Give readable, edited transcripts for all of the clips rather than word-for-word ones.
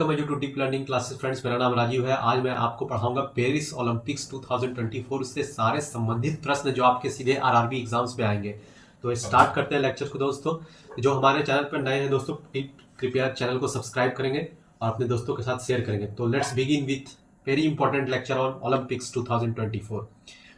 तो मैं YouTube deep learning classes friends, मेरा नाम राजीव है। आज मैं आपको पढ़ाऊंगा पेरिस ओलंपिक्स 2024 से सारे संबंधित प्रश्न जो आपके सीधे आरआरबी एग्जाम्स में आएंगे। तो स्टार्ट करते हैं लेक्चर को दोस्तों। जो हमारे चैनल पर नए हैं दोस्तों, कृपया चैनल को सब्सक्राइब करेंगे और अपने दोस्तों के साथ शेयर करेंगे। तो let's begin with very important lecture on Olympics 2024।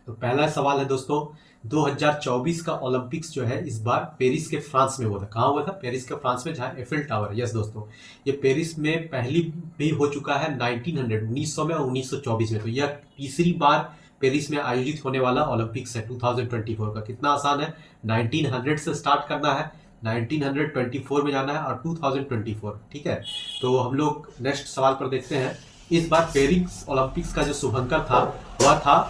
तो पहला सवाल है दोस्तों, 2024 का ओलंपिक्स जो है इस बार पेरिस के फ्रांस में हुआ था। कहाँ हुआ था? पेरिस के फ्रांस में, जहाँ एफिल टावर। यस दोस्तों, ये पेरिस में पहली भी हो चुका है 1900 में और 1924 में। तो यह तीसरी बार पेरिस में आयोजित होने वाला ओलंपिक्स है 2024 का। कितना आसान है, 1900 से स्टार्ट करना है, 1924 में जाना है और 2024। ठीक है, तो हम लोग नेक्स्ट सवाल पर देखते हैं। इस बार पेरिस ओलंपिक्स का जो शुभंकर था वह था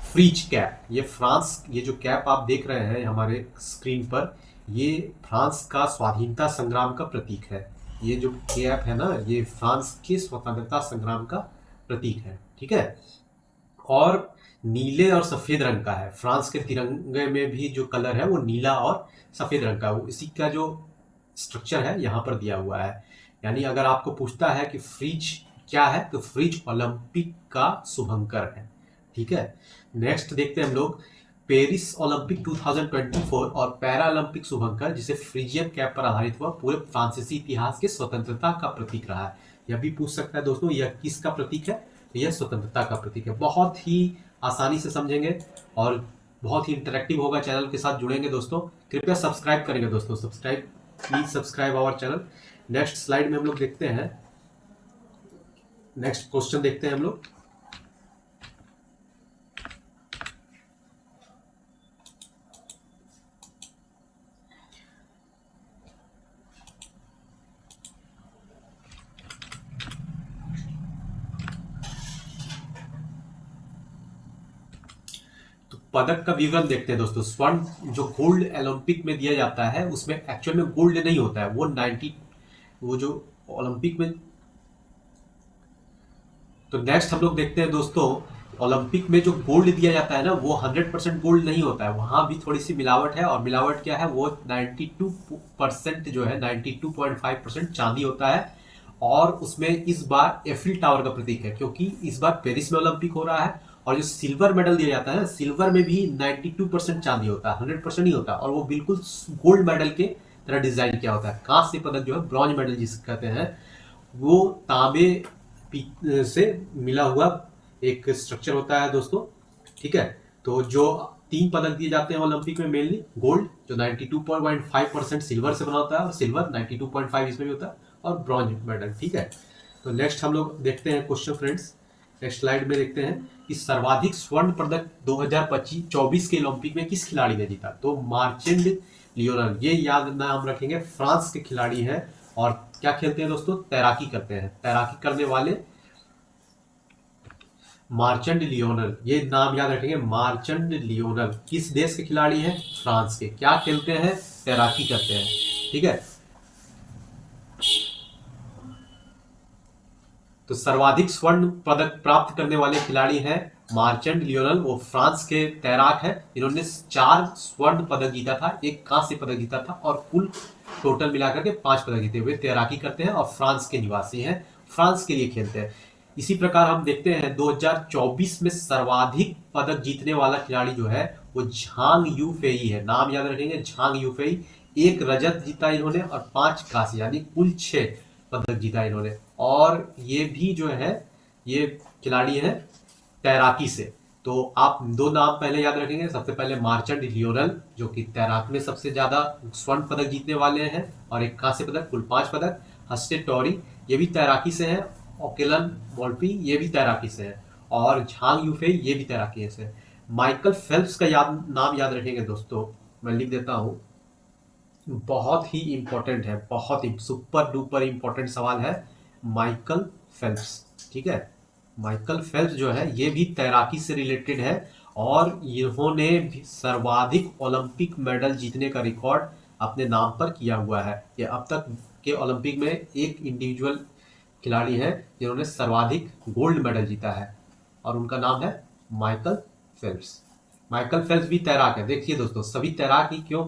फ्रीज कैप। ये फ्रांस, ये जो कैप आप देख रहे हैं हमारे स्क्रीन पर, ये फ्रांस का स्वाधीनता संग्राम का प्रतीक है। ये जो कैप है ना, ये फ्रांस के स्वतंत्रता संग्राम का प्रतीक है। ठीक है, और नीले और सफेद रंग का है। फ्रांस के तिरंगे में भी जो कलर है वो नीला और सफेद रंग का, वो इसी का जो स्ट्रक्चर है यहाँ पर दिया हुआ है। यानी अगर आपको पूछता है कि फ्रीज क्या है, तो फ्रीज ओलंपिक का शुभंकर है। ठीक है, नेक्स्ट देखते हैं हम लोग। पेरिस ओलंपिक 2024 और पैरा ओलंपिक शुभंकर, जिसे फ्रीजियन कैप पर आधारित हुआ, पूरे फ्रांसीसी इतिहास के स्वतंत्रता का प्रतीक रहा है। यह भी पूछ सकता है दोस्तों, यह किसका प्रतीक है? तो यह स्वतंत्रता का प्रतीक है। बहुत ही आसानी से समझेंगे और बहुत ही इंटरेक्टिव होगा। चैनल के साथ जुड़ेंगे दोस्तों, कृपया सब्सक्राइब करेंगे दोस्तों। Please subscribe our channel. Next slide में हम लोग देखते हैं, नेक्स्ट क्वेश्चन देखते हैं हम लोग। पदक का विवरण देखते हैं दोस्तों। स्वर्ण जो गोल्ड ओलंपिक में दिया जाता है, उसमें एक्चुअल में गोल्ड नहीं होता है, वो जो ओलंपिक में। तो नेक्स्ट हम लोग देखते हैं दोस्तों, ओलंपिक में जो गोल्ड दिया जाता है ना, वो 100% गोल्ड नहीं होता है, वहां भी थोड़ी सी मिलावट है। और मिलावट क्या है, वो 92% जो है 92.5% चांदी होता है। और उसमें इस बार एफिल टावर का प्रतीक है, क्योंकि इस बार पेरिस में ओलंपिक हो रहा है। और जो सिल्वर मेडल दिया जाता है, सिल्वर में भी 92% चांदी होता है, 100% नहीं होता। और वो बिल्कुल गोल्ड मेडल के तरह डिजाइन किया होता है। कांस्य पदक जो है, ब्रॉन्ज मेडल जिसे कहते हैं, वो तांबे से मिला हुआ एक स्ट्रक्चर होता है दोस्तों। ठीक है, तो जो 3 पदक दिए जाते हैं ओलंपिक में, मेनली गोल्ड जो 92.5% सिल्वर से बना होता है, और सिल्वर 92.5 इसमें भी होता है, और ब्रॉन्ज मेडल। ठीक है, तो नेक्स्ट हम लोग देखते हैं क्वेश्चन फ्रेंड्स। नेक्स्ट स्लाइड में देखते हैं कि सर्वाधिक स्वर्ण पदक 2024 के ओलंपिक में किस खिलाड़ी ने जीता। तो मार्चेंड लियोनल, ये याद नाम रखेंगे, फ्रांस के खिलाड़ी हैं। और क्या खेलते हैं दोस्तों? तैराकी करते हैं। तैराकी करने वाले मार्चेंड लियोनल, ये नाम याद रखेंगे। मार्चेंड लियोनल किस देश के खिलाड़ी हैं? फ्रांस के। क्या खेलते हैं? तैराकी करते हैं। ठीक है, तो सर्वाधिक स्वर्ण पदक प्राप्त करने वाले खिलाड़ी हैं मार्चेंड लियोनल। वो फ्रांस के तैराक हैं। इन्होंने 4 स्वर्ण पदक जीता था, 1 कांस्य पदक जीता था, और कुल टोटल मिलाकर के 5 पदक जीते हुए। तैराकी करते हैं और फ्रांस के निवासी हैं, फ्रांस के लिए खेलते हैं। इसी प्रकार हम देखते हैं 2024 में सर्वाधिक पदक जीतने वाला खिलाड़ी जो है वो झांग यूफेई है। नाम याद रखेंगे, झांग यूफेई। 1 रजत जीता इन्होंने और 5 कांस्य, यानी कुल 6 पदक जीता इन्होंने। और ये भी जो है, ये खिलाड़ी है तैराकी से। तो आप 2 नाम पहले याद रखेंगे। सबसे पहले मार्चेंड लियोनल, जो कि तैराक में सबसे ज्यादा स्वर्ण पदक जीतने वाले हैं, और 1 कांस्य पदक, कुल 5 पदक। हस्टे टोरी, ये भी तैराकी से है। ओकेलन वोल्पी, ये भी तैराकी से है। और झांग यूफे, ये भी तैराकी से है। माइकल फेल्प्स का नाम याद रखेंगे दोस्तों, मैं लिख देता हूं। बहुत ही इंपॉर्टेंट है, बहुत ही सुपर डुपर इंपॉर्टेंट सवाल है। माइकल फेल्प्स, ठीक है, माइकल फेल्प्स जो है ये भी तैराकी से रिलेटेड है। और इन्होंने भी सर्वाधिक ओलंपिक मेडल जीतने का रिकॉर्ड अपने नाम पर किया हुआ है। ये अब तक के ओलंपिक में एक इंडिविजुअल खिलाड़ी है जिन्होंने सर्वाधिक गोल्ड मेडल जीता है, और उनका नाम है माइकल फेल्प्स। माइकल फेल्प्स भी तैराक है। देखिए दोस्तों, सभी तैराक ही क्यों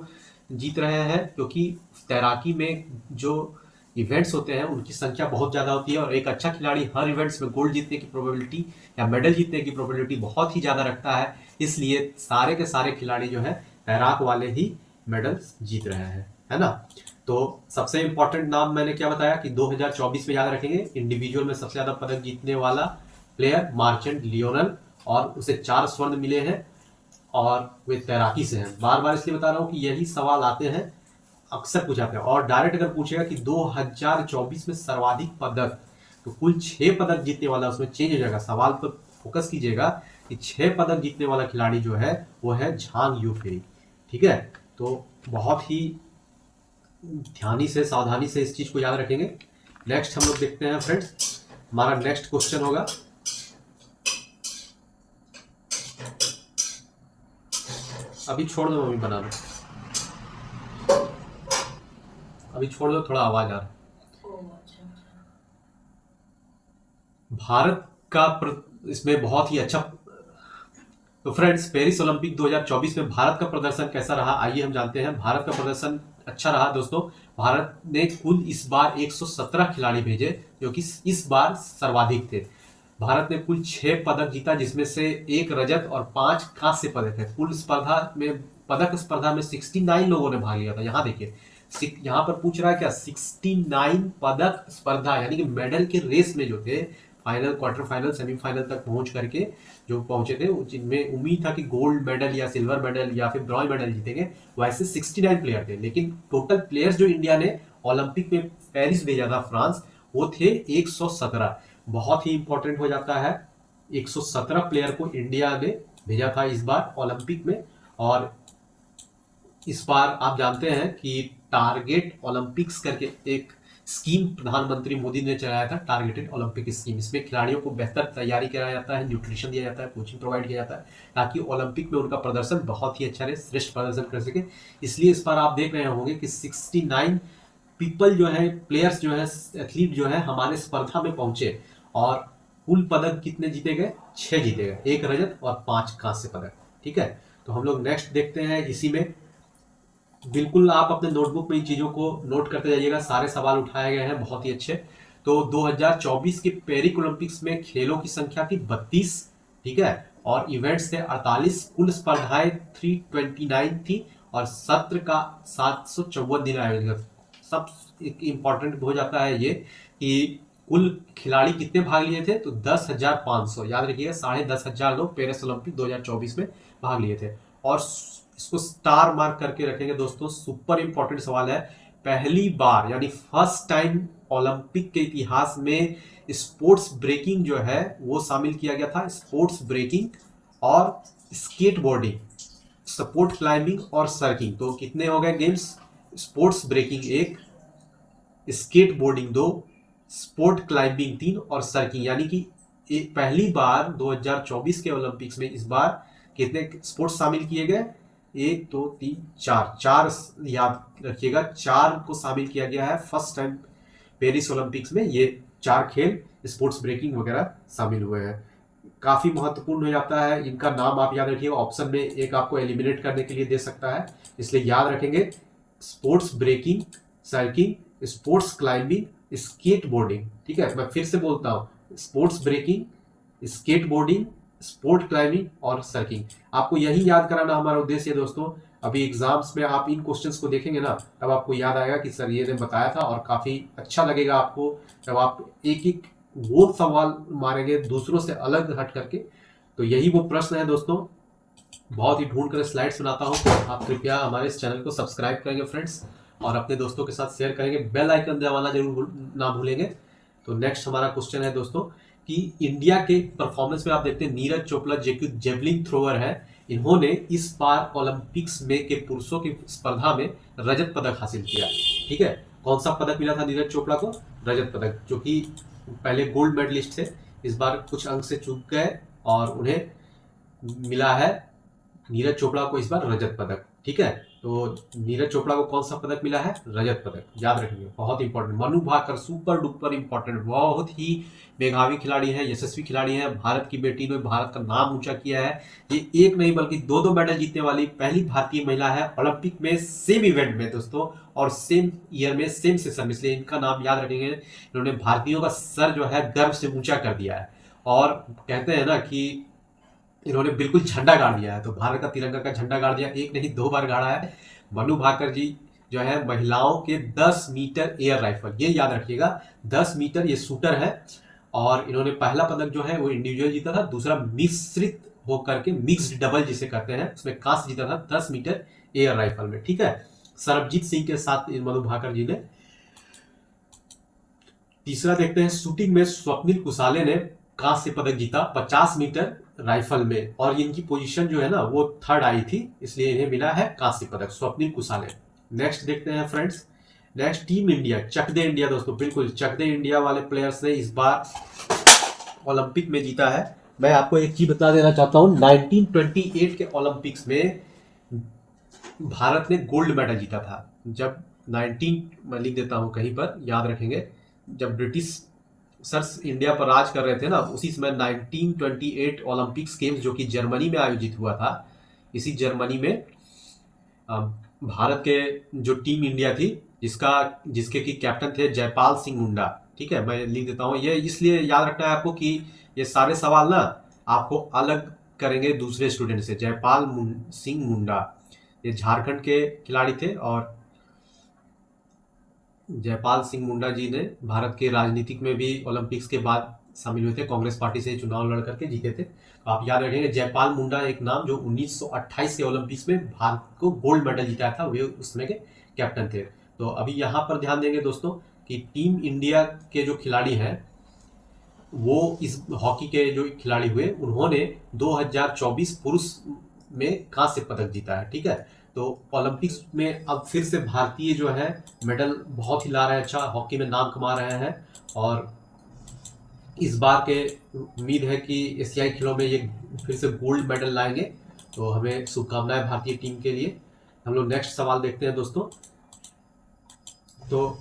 जीत रहे हैं, क्योंकि तैराकी में जो इवेंट्स होते हैं उनकी संख्या बहुत ज़्यादा होती है, और एक अच्छा खिलाड़ी हर इवेंट्स में गोल्ड जीतने की प्रोबेबिलिटी या मेडल जीतने की प्रोबेबिलिटी बहुत ही ज़्यादा रखता है। इसलिए सारे के सारे खिलाड़ी जो है तैराक वाले ही मेडल्स जीत रहे हैं, है ना। तो सबसे इंपॉर्टेंट नाम मैंने क्या बताया कि 2024 में याद रखेंगे, इंडिविजुअल में सबसे ज़्यादा पदक जीतने वाला प्लेयर मार्चेंट लियोनल, और उसे 4 स्वर्ण मिले हैं और वे तैराकी से हैं। बार बार इसलिए बता रहा हूँ कि यही सवाल आते हैं, अक्सर पूछाते हैं। और डायरेक्ट अगर पूछेगा कि 2024 में सर्वाधिक पदक, तो कुल 6 पदक जीतने वाला, उसमें चेंज हो जाएगा, सवाल पर फोकस कीजिएगा कि 6 पदक जीतने वाला खिलाड़ी जो है वो है झांग यूफेई। ठीक है, तो बहुत ही ध्यानी से सावधानी से इस चीज को याद रखेंगे। नेक्स्ट हम लोग देखते हैं फ्रेंड्स, हमारा नेक्स्ट क्वेश्चन होगा, अभी छोड़ दो मम्मी बनाना, अभी छोड़ दो, थोड़ा आवाज आ रहा है। भारत का इसमें बहुत ही अच्छा, तो फ्रेंड्स पेरिस ओलंपिक 2024 में भारत का प्रदर्शन कैसा रहा, आइए हम जानते हैं। भारत का प्रदर्शन अच्छा रहा दोस्तों। भारत ने कुल इस बार 117 खिलाड़ी भेजे, जो कि इस बार सर्वाधिक थे। भारत ने कुल 6 पदक जीता, जिसमें से 1 रजत और 5 कांस्य पदक है। कुल स्पर्धा में, पदक स्पर्धा में 69 लोगों ने भाग लिया था। यहाँ देखिए, यहाँ पर पूछ रहा है क्या, 69 पदक स्पर्धा, यानी कि मेडल के रेस में जो थे, फाइनल, क्वार्टर फाइनल, सेमीफाइनल तक पहुंच करके जो पहुंचे थे, जिनमें उम्मीद था कि गोल्ड मेडल या सिल्वर मेडल या फिर ब्रॉन्ज मेडल जीतेंगे, वैसे 69 प्लेयर थे। लेकिन टोटल प्लेयर्स जो इंडिया ने ओलंपिक में पेरिस भेजा था फ्रांस, वो थे 117। बहुत ही इंपॉर्टेंट हो जाता है, 117 प्लेयर को इंडिया ने भेजा था इस बार ओलंपिक में। और इस बार आप जानते हैं कि टारगेट ओलंपिक्स करके एक स्कीम प्रधानमंत्री मोदी ने चलाया था, टारगेटेड ओलंपिक स्कीम। इसमें खिलाड़ियों को बेहतर तैयारी कराया जाता है, न्यूट्रिशन दिया जाता है, कोचिंग प्रोवाइड किया जाता है, ताकि ओलंपिक में उनका प्रदर्शन बहुत ही अच्छा रहे, श्रेष्ठ प्रदर्शन कर सके। इसलिए इस बार आप देख रहे होंगे कि 69 पीपल जो है, प्लेयर्स जो है, एथलीट जो है हमारे स्पर्धा में पहुंचे, और कुल पदक कितने जीते गए, 6 जीते गए, 1 रजत और 5 कांस्य पदक। ठीक है, तो हम लोग नेक्स्ट देखते हैं। इसी में बिल्कुल आप अपने नोटबुक में इन चीजों को नोट करते जाइएगा, सारे सवाल उठाए गए हैं बहुत ही अच्छे। तो 2024 के पेरिस ओलंपिक्स में खेलों की संख्या थी 32, ठीक है, और इवेंट्स थे 48, कुल स्पर्धाएं 329 थी, और सत्र का 754 दिन आयोजित। सब इंपॉर्टेंट हो जाता है ये कि कुल खिलाड़ी कितने भाग लिए थे, तो 10,500, याद रखिएगा, 10,500 लोग पेरिस ओलंपिक 2024 में भाग लिए थे। और इसको स्टार मार्क करके रखेंगे दोस्तों, सुपर इंपॉर्टेंट सवाल है। पहली बार यानी फर्स्ट टाइम ओलंपिक के इतिहास में स्पोर्ट्स ब्रेकिंग जो है वो शामिल किया गया था। स्पोर्ट्स ब्रेकिंग और स्केट बोर्डिंग, सपोर्ट क्लाइंबिंग और सर्किंग, तो कितने हो गए games, sports breaking 1, skateboarding 2, sport climbing 3 और सर्किंग, यानी कि पहली बार 2024 के ओलंपिक्स में इस बार कितने स्पोर्ट्स शामिल किए गए, 1 2 3 4 याद रखिएगा, 4 को शामिल किया गया है फर्स्ट टाइम पेरिस ओलंपिक्स में। ये 4 खेल स्पोर्ट्स ब्रेकिंग वगैरह शामिल हुए हैं। काफी महत्वपूर्ण हो जाता है, इनका नाम आप याद रखिएगा, ऑप्शन में एक आपको एलिमिनेट करने के लिए दे सकता है, इसलिए याद रखेंगे, sports breaking, surfing, sports climbing, skateboarding. ठीक है, मैं फिर से बोलता हूँ, sports breaking, skateboarding, sport climbing और सर्किंग। आपको यही याद कराना हमारा उद्देश्य है दोस्तों। अभी एग्जाम्स में आप इन क्वेश्चंस को देखेंगे ना, तब आपको याद आएगा कि सर ये ने बताया था, और काफी अच्छा लगेगा आपको जब आप एक एक वो सवाल मारेंगे दूसरों से अलग हट करके। तो यही वो प्रश्न है दोस्तों, बहुत ही ढूंढ कर स्लाइड्स बनाता हूँ। आप कृपया हमारे इस चैनल को सब्सक्राइब करेंगे फ्रेंड्स, और अपने दोस्तों के साथ शेयर करेंगे, बेल आइकन दबाना जरूर ना भूलेंगे। तो नेक्स्ट हमारा क्वेश्चन है दोस्तों कि इंडिया के परफॉर्मेंस में आप देखते हैं, नीरज चोपड़ा जेवलिन थ्रोअर है, इन्होंने इस बार ओलंपिक्स में के पुरुषों की स्पर्धा में रजत पदक हासिल किया। ठीक है, कौन सा पदक मिला था नीरज चोपड़ा को, रजत पदक, जो कि पहले गोल्ड मेडलिस्ट थे, इस बार कुछ अंक से चूक गए और उन्हें मिला है, नीरज चोपड़ा को इस बार रजत पदक। ठीक है, तो नीरज चोपड़ा को कौन सा पदक मिला है, रजत पदक, याद रखेंगे, बहुत important. Manu Bhaker super duper important, बहुत ही मेधावी खिलाड़ी है, यशस्वी खिलाड़ी है, भारत की बेटी ने भारत का नाम ऊंचा किया है। ये एक नहीं बल्कि 2 मेडल जीतने वाली पहली भारतीय महिला है ओलंपिक में सेम इवेंट में दोस्तों, और सेम ईयर में सेम सेशन में, इसलिए इनका नाम याद रखेंगे। इन्होंने भारतीयों का सर जो है गर्व से ऊंचा कर दिया है, और कहते हैं ना कि इन्होंने बिल्कुल झंडा गाड़ दिया है। तो भारत का तिरंगा का झंडा गाड़ दिया, एक नहीं 2 बार गाड़ा है। मनु भाकर जी जो है महिलाओं के 10 मीटर एयर राइफल, ये याद रखिएगा 10 मीटर, ये शूटर है। और इन्होंने पहला पदक जो है वो इंडिविजुअल जीता था, दूसरा मिश्रित होकर के मिक्स्ड डबल जिसे कहते हैं उसमें कांस्य जीता था 10 मीटर एयर राइफल में, ठीक है। सरबजीत सिंह के साथ मनु भाकर जी ने। तीसरा देखते हैं, शूटिंग में स्वप्निल कुसाले ने कांस्य पदक जीता 50 मीटर राइफल में, और इनकी पोजीशन जो है ना वो 3rd आई थी, इसलिए इन्हें मिला है कांस्य पदक, स्वप्निल कुसाले। नेक्स्ट देखते हैं फ्रेंड्स, नेक्स्ट टीम इंडिया, चक दे इंडिया दोस्तों, बिल्कुल चक दे इंडिया वाले प्लेयर्स ने इस बार ओलंपिक में जीता है। मैं आपको एक चीज बता देना चाहता हूं, 1928 के ओलंपिक्स में भारत ने गोल्ड मेडल जीता था। जब 19 मैं लिख देता हूं कहीं पर, याद रखेंगे, जब ब्रिटिश सर्स इंडिया पर राज कर रहे थे ना, उसी समय 1928 ओलंपिक्स गेम्स जो कि जर्मनी में आयोजित हुआ था, इसी जर्मनी में भारत के जो टीम इंडिया थी जिसके की कैप्टन थे जयपाल सिंह मुंडा, ठीक है। मैं लिख देता हूँ, ये इसलिए याद रखना है आपको कि ये सारे सवाल ना आपको अलग करेंगे दूसरे स्टूडेंट से। जयपाल सिंह मुंडा ये झारखंड के खिलाड़ी थे, और जयपाल सिंह मुंडा जी ने भारत के राजनीतिक में भी ओलंपिक्स के बाद शामिल हुए थे, कांग्रेस पार्टी से चुनाव लड़ करके जीते थे। तो आप याद रखेंगे जयपाल मुंडा एक नाम जो 1928 के ओलंपिक्स में भारत को गोल्ड मेडल जिताया था, वे उस समय के कैप्टन थे। तो अभी यहाँ पर ध्यान देंगे दोस्तों कि टीम इंडिया के जो खिलाड़ी हैं वो इस हॉकी के जो खिलाड़ी हुए, उन्होंने 2024 पुरुष में कांस्य पदक जीता है, ठीक है। तो ओलंपिक्स में अब फिर से भारतीय जो है मेडल बहुत ही ला रहे हैं, अच्छा हॉकी में नाम कमा रहे हैं, और इस बार के उम्मीद है कि एशियाई खेलों में ये फिर से गोल्ड मेडल लाएंगे। तो हमें शुभकामनाएं भारतीय टीम के लिए। हम लोग नेक्स्ट सवाल देखते हैं दोस्तों। तो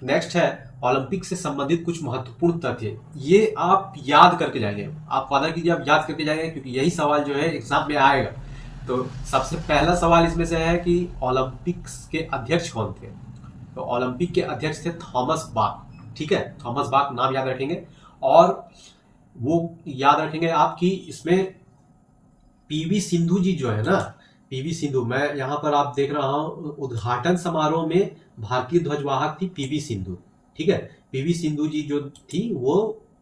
नेक्स्ट है ओलंपिक से संबंधित कुछ महत्वपूर्ण तथ्य, ये आप याद करके जाएंगे, आप वादा कीजिए आप याद करके जाएंगे, क्योंकि यही सवाल जो है एग्जाम में आएगा। तो सबसे पहला सवाल इसमें से है कि ओलंपिक्स के अध्यक्ष कौन थे। तो ओलंपिक के अध्यक्ष थे थॉमस बाक, ठीक है, थॉमस बाक नाम याद रखेंगे। और वो याद रखेंगे आप कि इसमें पीवी सिंधु जी जो है ना, पीवी सिंधु, मैं यहाँ पर आप देख रहा हूँ उद्घाटन समारोह में भारतीय ध्वजवाहक थी पीवी सिंधु, ठीक है। पीवी सिंधु जी जो थी वो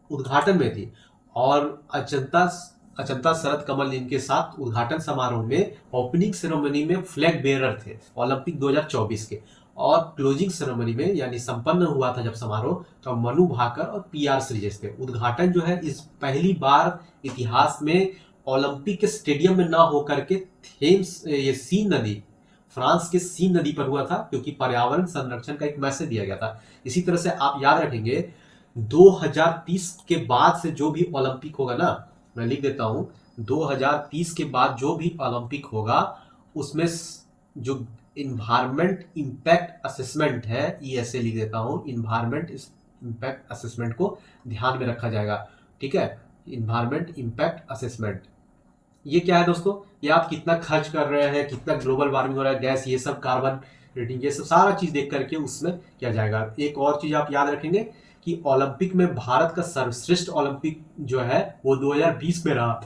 उद्घाटन में थी, और अचंता शरद कमल इनके साथ उद्घाटन समारोह में ओपनिंग सेरेमनी में फ्लैग बेरर थे ओलंपिक 2024 के, और क्लोजिंग सेरेमनी में यानी संपन्न हुआ था जब समारोह, तो मनु भाकर और पीआर श्रीजेश थे। उद्घाटन जो है इस पहली बार इतिहास में ओलंपिक के स्टेडियम में ना होकर के थेम्स, ये सीन नदी, फ्रांस के सीन नदी पर हुआ था, क्योंकि पर्यावरण संरक्षण का एक मैसेज दिया गया था। इसी तरह से आप याद रखेंगे 2030 के बाद से जो भी ओलंपिक होगा ना, मैं लिख देता हूं 2030 के बाद जो भी ओलंपिक होगा उसमें जो इन्वायरमेंट इम्पैक्ट असेसमेंट है, ESA लिख देता हूं, इन्वायरमेंट इम्पैक्ट असेसमेंट को ध्यान में रखा जाएगा, ठीक है। इन्वायरमेंट इम्पैक्ट असेसमेंट ये क्या है दोस्तों, ये आप कितना खर्च कर रहे हैं, कितना ग्लोबल वार्मिंग हो रहा है, गैस, ये सब कार्बन रेटिंग, ये सब सारा चीज देख करके उसमें किया जाएगा। एक और चीज आप याद रखेंगे कि ओलंपिक में भारत का सर्वश्रेष्ठ ओलंपिक जो है वो 2020 में रहा।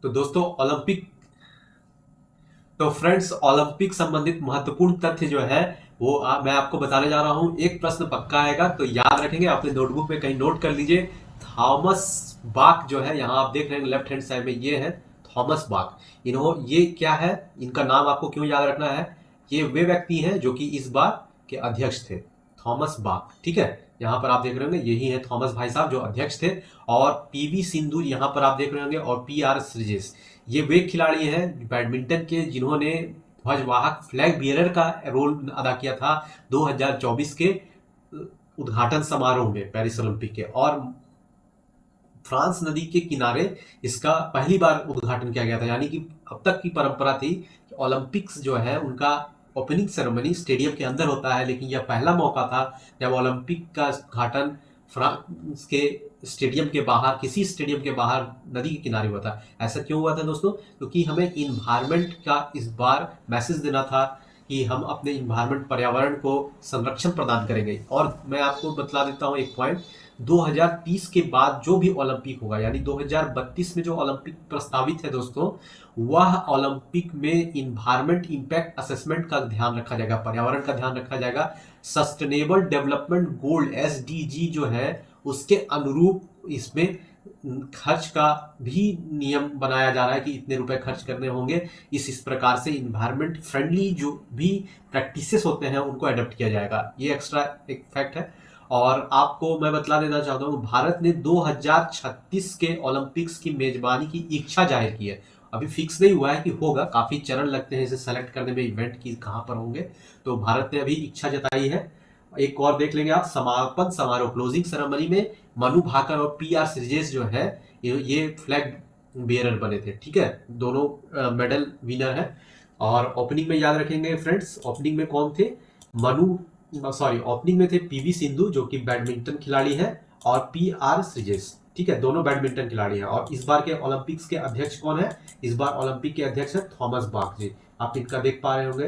तो दोस्तों तो फ्रेंड्स ओलंपिक संबंधित महत्वपूर्ण तथ्य जो है वो मैं आपको बताने जा रहा हूं। एक प्रश्न पक्का आएगा तो याद रखेंगे, अपने नोटबुक में कहीं नोट कर लीजिए। थॉमस बाक जो है, यहाँ आप देख रहे हैं लेफ्ट हैंड साइड में, ये है थॉमस बाक। ये क्या है, इनका नाम आपको क्यों याद रखना है, ये वे व्यक्ति हैं जो कि इस बार के अध्यक्ष थे, थॉमस बाक। ठीक है, यहाँ पर आप देख रहे होंगे यही है थॉमस भाई साहब जो अध्यक्ष थे। और पीवी सिंधु यहाँ पर आप देख रहे होंगे, और पीआर श्रीजेश, ये वे खिलाड़ी हैं बैडमिंटन के जिन्होंने ध्वजवाहक फ्लैग बियरर का रोल अदा किया था 2024 के उद्घाटन समारोह में पेरिस ओलंपिक के। और फ्रांस नदी के किनारे इसका पहली बार उद्घाटन किया गया था, यानी कि अब तक की परंपरा थी कि ओलंपिक्स जो है उनका ओपनिंग सेरेमनी स्टेडियम के अंदर होता है, लेकिन यह पहला मौका था जब ओलंपिक का उद्घाटन फ्रांस के स्टेडियम के बाहर, किसी स्टेडियम के बाहर नदी के किनारे हुआ था। ऐसा क्यों हुआ था दोस्तों, क्योंकि हमें इन्वायरमेंट का इस बार मैसेज देना था कि हम अपने इन्वायरमेंट पर्यावरण को संरक्षण प्रदान करेंगे। और मैं आपको बतला देता हूँ एक पॉइंट, 2030 के बाद जो भी ओलंपिक होगा, यानी 2032 में जो ओलंपिक प्रस्तावित है दोस्तों, वह ओलंपिक में इन्वायरमेंट इंपैक्ट असेसमेंट का ध्यान रखा जाएगा, पर्यावरण का ध्यान रखा जाएगा। सस्टेनेबल डेवलपमेंट गोल एसडीजी जो है उसके अनुरूप इसमें खर्च का भी नियम बनाया जा रहा है कि इतने रुपए खर्च करने होंगे। इस प्रकार से इन्वायरमेंट फ्रेंडली जो भी प्रैक्टिसेस होते हैं उनको अडॉप्ट किया जाएगा। ये एक्स्ट्रा एक फैक्ट है। और आपको मैं बतला देना चाहता हूँ, भारत ने 2036 के ओलंपिक्स की मेजबानी की इच्छा जाहिर की है। अभी फिक्स नहीं हुआ है कि होगा, काफी चरण लगते हैं इसे सेलेक्ट करने में, इवेंट की कहाँ पर होंगे। तो भारत ने अभी इच्छा जताई है। एक और देख लेंगे आप, समापन समारोह क्लोजिंग सेरेमनी में मनु भाकर और पीआर श्रीजेश जो है ये फ्लैग बेयरर बने थे। ठीक है, दोनों मेडल विनर है। और ओपनिंग में याद रखेंगे फ्रेंड्स, ओपनिंग में कौन थे, ओपनिंग में थे पीवी सिंधु जो कि बैडमिंटन खिलाड़ी है, और पीआर श्रीजेश। ठीक है, दोनों बैडमिंटन खिलाड़ी हैं। और इस बार के ओलंपिक्स के अध्यक्ष कौन है, इस बार ओलंपिक के अध्यक्ष है थॉमस बाक जी, आप इनका देख पा रहे होंगे।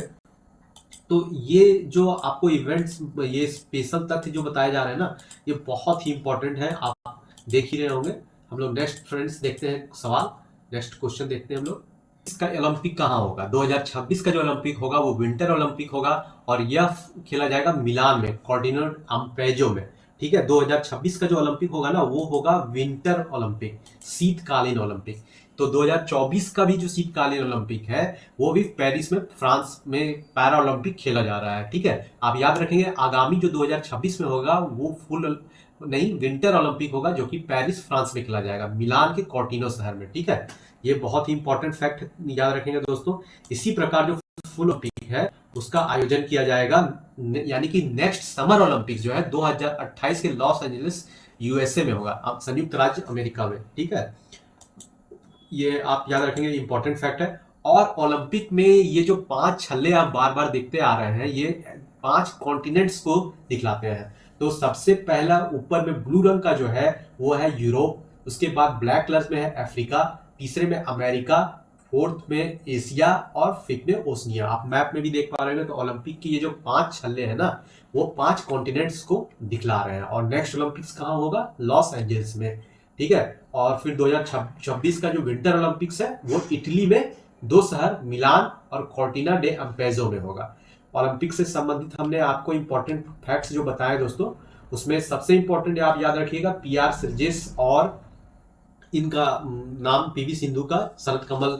तो ये जो आपको इवेंट्स, ये स्पेशल तथ्य जो बताए जा रहे हैं ना, ये बहुत ही इंपॉर्टेंट है, आप देख ही रहे होंगे। हम लोग नेक्स्ट फ्रेंड्स देखते हैं सवाल, नेक्स्ट क्वेश्चन देखते हैं हम लोग। इसका ओलंपिक कहाँ होगा, 2026 का जो ओलंपिक होगा वो विंटर ओलंपिक होगा, और यह खेला जाएगा मिलान में, कॉर्डिनो अम्पेजो में। ठीक है, 2026 का जो ओलंपिक होगा ना वो होगा विंटर ओलंपिक, शीतकालीन ओलंपिक। तो 2024 का भी जो शीतकालीन ओलंपिक है वो भी पेरिस में, फ्रांस में पैरा ओलंपिक खेला जा रहा है। ठीक है, आप याद रखेंगे आगामी जो 2026 में होगा वो फुल नहीं, विंटर ओलंपिक होगा जो कि पेरिस फ्रांस में खेला जाएगा, मिलान के कॉर्टिनो शहर में। ठीक है, ये बहुत ही इंपॉर्टेंट फैक्ट याद रखेंगे दोस्तों। इसी प्रकार जो फुल ओलंपिक है उसका आयोजन किया जाएगा, यानी कि नेक्स्ट समर ओलंपिक जो है 2028 के लॉस एंजलिस यूएसए में होगा, संयुक्त राज्य अमेरिका में। ठीक है, ये आप याद रखेंगे, इंपॉर्टेंट फैक्ट है। और ओलंपिक में ये जो 5 छल्ले आप बार बार देखते आ रहे हैं, ये 5 कॉन्टिनेंट्स को दिखलाते हैं। तो सबसे पहला ऊपर में ब्लू रंग का जो है वो है यूरोप, उसके बाद ब्लैक कलर में है अफ्रीका, तीसरे में अमेरिका, फोर्थ में एशिया, और फिफ्थ में ओसनिया। आप मैप में भी देख पा रहे हैं। तो ओलंपिक की ये जो 5 छल्ले हैं ना वो 5 कॉन्टिनेंट्स को दिखला रहे हैं। और नेक्स्ट ओलंपिक्स कहाँ होगा, लॉस एंजल्स में। ठीक है, और फिर 2026 का जो विंटर ओलंपिक्स है वो इटली में 2 शहर मिलान और कॉर्टिना डे अम्पेजो में होगा। ओलंपिक से संबंधित हमने आपको इंपॉर्टेंट फैक्ट्स जो बताए दोस्तों, उसमें सबसे इंपॉर्टेंट आप याद रखिएगा पीआर श्रीजेश, और इनका नाम पीवी सिंधु का शरद कमल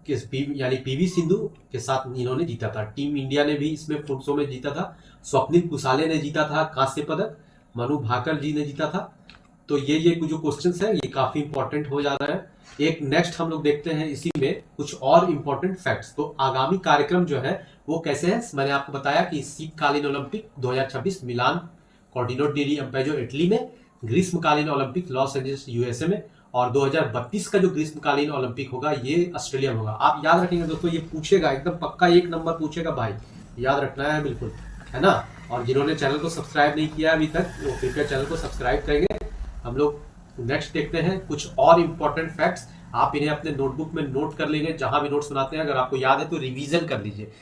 के, यानी पीवी सिंधु के साथ इन्होंने जीता था। टीम इंडिया ने भी इसमें पुरुषों में जीता था, स्वप्निल कुसाले ने जीता था कांस्य पदक, मनु भाकर जी ने जीता था। तो ये जो क्वेश्चंस है ये काफी इंपॉर्टेंट हो जा रहा है। एक नेक्स्ट हम लोग देखते हैं इसी में कुछ और इंपॉर्टेंट फैक्ट्स। तो आगामी कार्यक्रम जो है वो कैसे है, मैंने आपको बताया कि शीतकालीन ओलंपिक 2026 मिलान कॉर्टिनो डी अम्पेजो इटली में, ग्रीष्मकालीन ओलंपिक लॉस एंजल्स यूएसए में, और 2032 का जो ग्रीष्मकालीन ओलंपिक होगा ये ऑस्ट्रेलिया में होगा। आप याद रखेंगे दोस्तों, ये पूछेगा एकदम पक्का, 1 नंबर पूछेगा भाई, याद रखना है बिल्कुल, है ना। और जिन्होंने चैनल को सब्सक्राइब नहीं किया अभी तक वो कृपया चैनल को सब्सक्राइब करेंगे। हम लोग नेक्स्ट देखते हैं कुछ और इंपॉर्टेंट फैक्ट्स, आप इन्हें अपने नोटबुक में नोट कर लीजिए, जहां भी नोट्स बनाते हैं अगर आपको याद है तो रिवीजन कर लीजिए।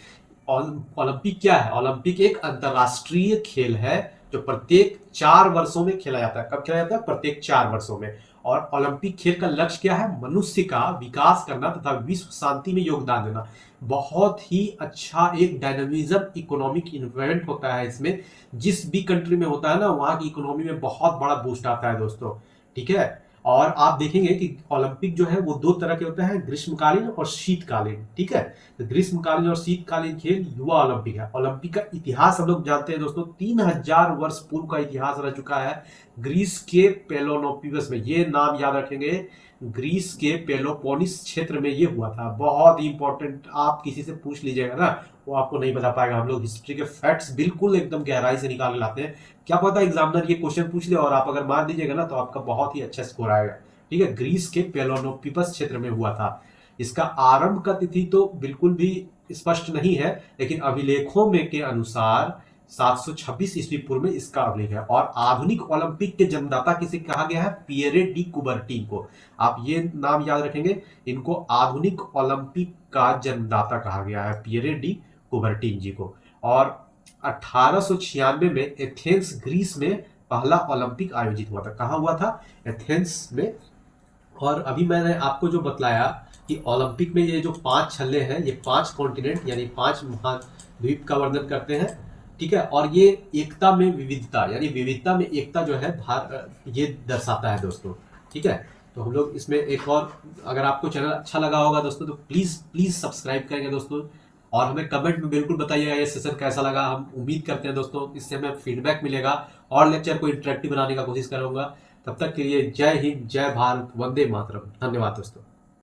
ओलंपिक क्या है, ओलंपिक एक अंतरराष्ट्रीय खेल है जो प्रत्येक 4 वर्षों में खेला जाता है। कब खेला जाता है, प्रत्येक 4 वर्षों में। और ओलंपिक खेल का लक्ष्य क्या है, मनुष्य का विकास करना तथा विश्व शांति में योगदान देना। बहुत ही अच्छा एक डायनामिज्म इकोनॉमिक इन्वेंट होता है इसमें, जिस भी कंट्री में होता है ना वहां की इकोनॉमी में बहुत बड़ा बूस्ट आता है दोस्तों। ठीक है, और आप देखेंगे कि ओलंपिक जो है वो दो तरह के होते हैं, ग्रीष्मकालीन और शीतकालीन। ठीक है, तो ग्रीष्मकालीन और शीतकालीन खेल युवा ओलंपिक है। ओलंपिक का इतिहास हम लोग जानते हैं दोस्तों, 3000 वर्ष पूर्व का इतिहास रह चुका है ग्रीस के पेलोनोपिवस में। ये नाम याद रखेंगे, ग्रीस के पेलोपोनिस क्षेत्र में ये हुआ था। बहुत ही इंपॉर्टेंट, आप किसी से पूछ लीजिएगा ना वो आपको नहीं बता पाएगा। हम लोग हिस्ट्री के फैक्ट्स बिल्कुल एकदम गहराई से निकाल लाते हैं। क्या पता एग्जामिनर ये क्वेश्चन पूछ ले और आप अगर मान दीजिएगा ना तो आपका बहुत ही अच्छा स्कोर आएगा। ठीक है, ग्रीस के पेलोनोपिपस क्षेत्र में हुआ था। इसका आरंभ का तिथि तो बिल्कुल भी स्पष्ट नहीं है, लेकिन अभिलेखों में के अनुसार 726 ईस्वी पूर्व में इसका अभिलेख है। और आधुनिक ओलंपिक के जन्मदाता किसे कहा गया है? पियरे डी कुबर्टीन को। आप ये नाम याद रखेंगे, इनको आधुनिक ओलंपिक का जन्मदाता कहा गया है, पियरे डी कुबर्टीन जी को। और 1896 में एथेंस ग्रीस में पहला ओलंपिक आयोजित हुआ था। कहाँ हुआ था? एथेंस में। और अभी मैंने आपको जो बतलाया कि ओलंपिक में ये जो 5 छल्ले हैं, ये 5 कॉन्टिनेंट यानी 5 महाद्वीप का वर्णन करते हैं। ठीक है, और ये एकता में विविधता यानी विविधता में एकता जो है ये दर्शाता है दोस्तों। ठीक है, तो हम लोग इसमें एक और, अगर आपको चैनल अच्छा लगा होगा दोस्तों तो प्लीज़ प्लीज़ सब्सक्राइब करेंगे दोस्तों। और हमें कमेंट में बिल्कुल बताइएगा ये सेशन कैसा लगा। हम उम्मीद करते हैं दोस्तों इससे हमें फीडबैक मिलेगा और लेक्चर को इंटरेक्टिव बनाने का कोशिश करूंगा। तब तक के लिए जय हिंद, जय भारत, वंदे मातरम। धन्यवाद दोस्तों।